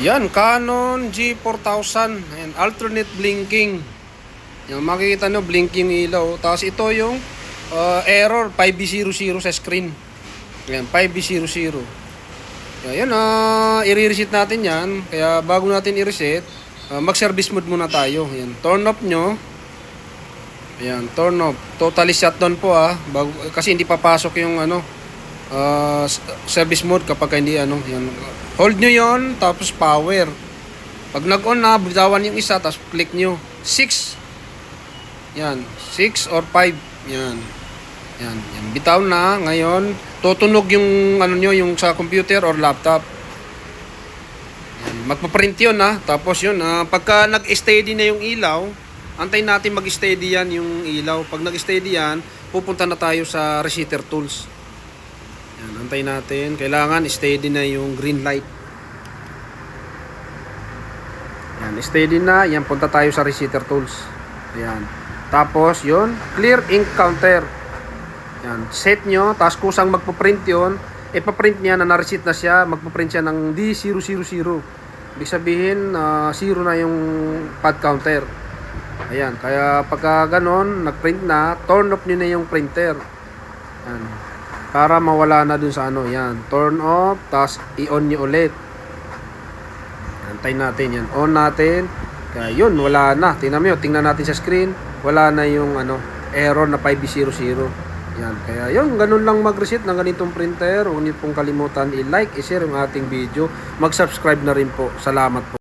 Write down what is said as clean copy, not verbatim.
Yan, Canon G4000 and alternate blinking. Yung makikita nyo, blinking ilaw. Tapos ito yung error 5B00 sa screen. Yan, 5B00. Yan, i-reset natin yan. Kaya bago natin i-reset, mag-service mode muna tayo. Yan, turn off nyo. Ayan, turn off. Totally shutdown po bago, kasi hindi papasok yung service mode kapag hindi yan. Hold nyo yon, tapos power. Pag nag-on na, bitawan yung isa, tapos click nyo 6. Yan, 6 or 5. Yan. Yan, yan. Bitaw na. Ngayon, tutunog yung yung sa computer or laptop. Yan, magpa-print yun Tapos yun, pagka nag-steady na yung ilaw, antayin natin mag-steady yan yung ilaw. Pag nag-steady yan, pupunta na tayo sa resistor tools. Yan, antayin natin. Kailangan steady na yung green light. Yan, steady na. Yan, punta tayo sa resistor tools. Yan. Tapos yun, clear ink counter. Yan, set nyo. Tapos kusang magpo-print yun, ipaprint niya na na-reset na siya. Magpo-print siya ng D000. Ibig sabihin, 0 na yung pad counter. Ayan, kaya pagka ganon, nag-print na, turn off nyo na yung printer. Ayan, para mawala na dun sa yan. Turn off, tapos i-on nyo ulit. Antayin natin yan. On natin. Kaya yun, wala na. Tingnan natin sa screen. Wala na yung error na 5B00. Yan, kaya yun, ganun lang mag-reset ng ganitong printer. Huwag niyo pong kalimutan i-like, i-share yung ating video. Mag-subscribe na rin po. Salamat po.